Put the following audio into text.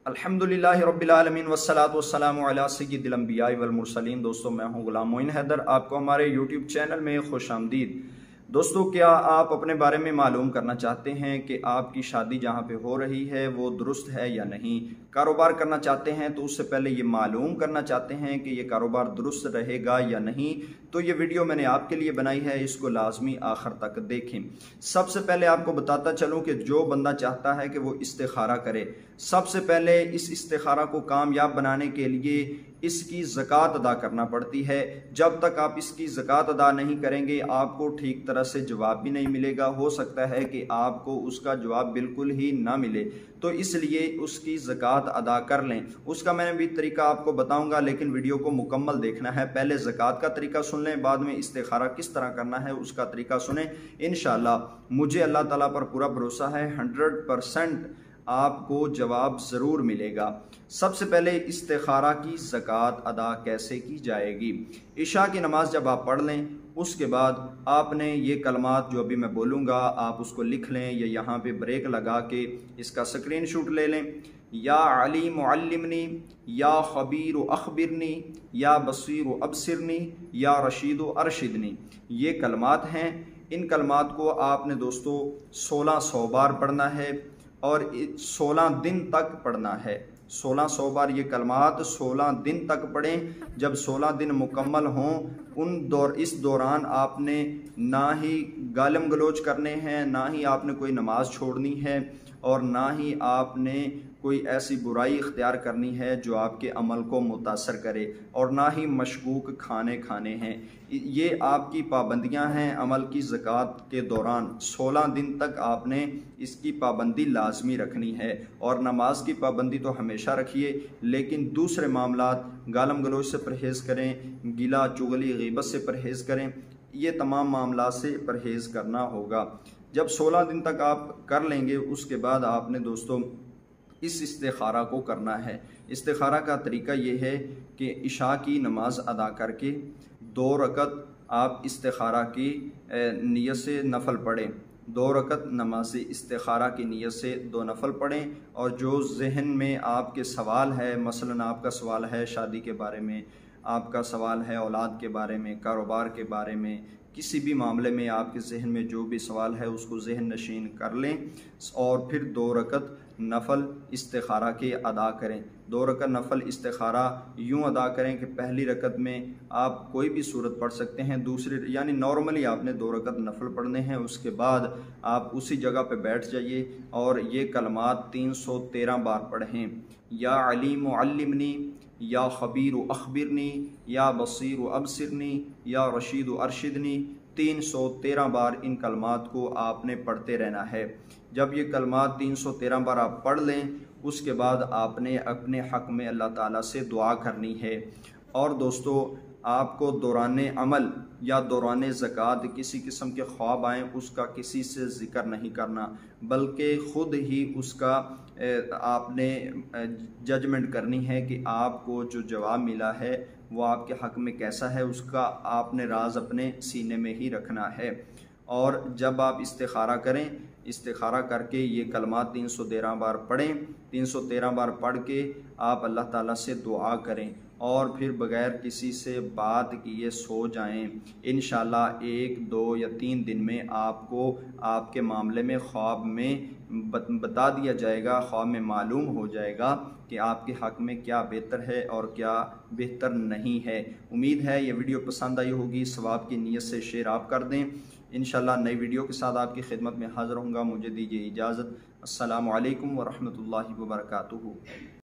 الحمدللہ رب العالمین والصلاة والسلام علی سید الانبیاء والمرسلین۔ دوستو میں ہوں غلام معین حیدر، آپ کو ہمارے یوٹیوب چینل میں خوش آمدید۔ دوستو کیا آپ اپنے بارے میں معلوم کرنا چاہتے ہیں کہ آپ کی شادی جہاں پہ ہو رہی ہے وہ درست ہے یا نہیں؟ کاروبار کرنا چاہتے ہیں تو اس سے پہلے یہ معلوم کرنا چاہتے ہیں کہ یہ کاروبار درست رہے گا یا نہیں؟ تو یہ ویڈیو میں نے آپ کے لیے بنائی ہے، اس کو لازمی آخر تک دیکھیں۔ سب سے پہلے آپ کو بتاتا چلوں کہ جو بندہ چاہتا ہے کہ وہ استخارہ کرے، سب سے پہلے اس استخارہ کو کامیاب بنانے کے لیے اس کی زکوٰۃ ادا کرنا پڑتی ہے۔ جب تک آپ اس کی زکوٰۃ ادا نہیں کریں گے آپ کو ٹھیک طرح سے جواب بھی نہیں ملے گا، ہو سکتا ہے کہ آپ کو اس کا جواب بالکل ہی نہ ملے، تو اس لیے اس کی زکوٰۃ ادا کر لیں۔ اس کا میں نے بھی طریقہ آپ کو بتاؤں گا، لیکن ویڈیو کو مکمل دیکھنا ہے۔ پہلے زکوٰۃ کا طریقہ سن لیں، بعد میں استخارہ کس طرح کرنا ہے اس کا طریقہ سنیں۔ انشاءاللہ مجھے اللہ تعالیٰ پر پورا بھروسہ ہے، 100% آپ کو جواب ضرور ملے گا۔ سب سے پہلے استخارہ کی زکوٰۃ ادا کیسے کی جائے گی؟ عشاء کی نماز جب آپ پڑھ لیں اس کے بعد آپ نے یہ کلمات جو ابھی میں بولوں گا آپ اس کو لکھ لیں، یا یہاں پہ بریک لگا کے اس کا اسکرین شاٹ لے لیں۔ یا علیم علمنی، یا خبیر اخبرنی، یا بصیر ابصرنی، یا رشید ارشدنی، یہ کلمات ہیں۔ ان کلمات کو آپ نے دوستو 1600 بار پڑھنا ہے اور 16 دن تک پڑھنا ہے۔ 1600 بار یہ کلمات 16 دن تک پڑھیں۔ جب 16 دن مکمل ہوں اس دوران آپ نے نہ ہی گالم گلوچ کرنے ہیں، نہ ہی آپ نے کوئی نماز چھوڑنی ہے، اور نہ ہی آپ نے کوئی ایسی برائی اختیار کرنی ہے جو آپ کے عمل کو متاثر کرے، اور نہ ہی مشکوک کھانے ہیں۔ یہ آپ کی پابندیاں ہیں عمل کی زکوٰۃ کے دوران۔ 16 دن تک آپ نے اس کی پابندی لازمی رکھنی ہے، اور نماز کی پابندی تو ہمیشہ رکھیے، لیکن دوسرے معاملات گالم گلوچ سے پرہیز کریں، گلا چغلی غیبت سے پرہیز کریں، یہ تمام معاملات سے پرہیز کرنا ہوگا۔ جب 16 دن تک آپ کر لیں گے اس کے بعد آپ نے دوستو اس استخارہ کو کرنا ہے۔ استخارہ کا طریقہ یہ ہے کہ عشاء کی نماز ادا کر کے 2 رکعت آپ استخارہ کی نیت سے نفل پڑھیں۔ 2 رکعت نماز استخارہ کی نیت سے 2 نفل پڑھیں، اور جو ذہن میں آپ کے سوال ہے، مثلا آپ کا سوال ہے شادی کے بارے میں، آپ کا سوال ہے اولاد کے بارے میں، کاروبار کے بارے میں، کسی بھی معاملے میں آپ کے ذہن میں جو بھی سوال ہے اس کو ذہن نشین کر لیں، اور پھر 2 رکعت نفل استخارہ کے ادا کریں۔ 2 رکعت نفل استخارہ یوں ادا کریں کہ پہلی رکعت میں آپ کوئی بھی صورت پڑھ سکتے ہیں، دوسری یعنی نارملی آپ نے 2 رکعت نفل پڑھنے ہیں۔ اس کے بعد آپ اسی جگہ پہ بیٹھ جائیے اور یہ کلمات 313 بار پڑھیں۔ یا علیم علمنی، یا خبیر اخبرنی، یا بصیر ابصرنی، یا رشید ارشدنی، 313 بار ان کلمات کو آپ نے پڑھتے رہنا ہے۔ جب یہ کلمات 313 بار آپ پڑھ لیں اس کے بعد آپ نے اپنے حق میں اللہ تعالیٰ سے دعا کرنی ہے۔ اور دوستو آپ کو دوران عمل یا دوران زکوٰۃ کسی قسم کے خواب آئیں اس کا کسی سے ذکر نہیں کرنا، بلکہ خود ہی اس کا آپ نے ججمنٹ کرنی ہے کہ آپ کو جو جواب ملا ہے وہ آپ کے حق میں کیسا ہے، اس کا آپ نے راز اپنے سینے میں ہی رکھنا ہے۔ اور جب آپ استخارہ کریں، استخارہ کر کے یہ کلمات 313 بار پڑھیں، 313 بار پڑھ کے آپ اللہ تعالیٰ سے دعا کریں، اور پھر بغیر کسی سے بات کیے سو جائیں۔ انشاءاللہ 1، 2 یا 3 دن میں آپ کو آپ کے معاملے میں خواب میں بتا دیا جائے گا، خواب میں معلوم ہو جائے گا کہ آپ کے حق میں کیا بہتر ہے اور کیا بہتر نہیں ہے۔ امید ہے یہ ویڈیو پسند آئی ہوگی، ثواب کی نیت سے شیئر آپ کر دیں۔ انشاءاللہ نئی ویڈیو کے ساتھ آپ کی خدمت میں حاضر ہوں گا، مجھے دیجیے اجازت۔ السلام علیکم ورحمۃ اللہ وبرکاتہ۔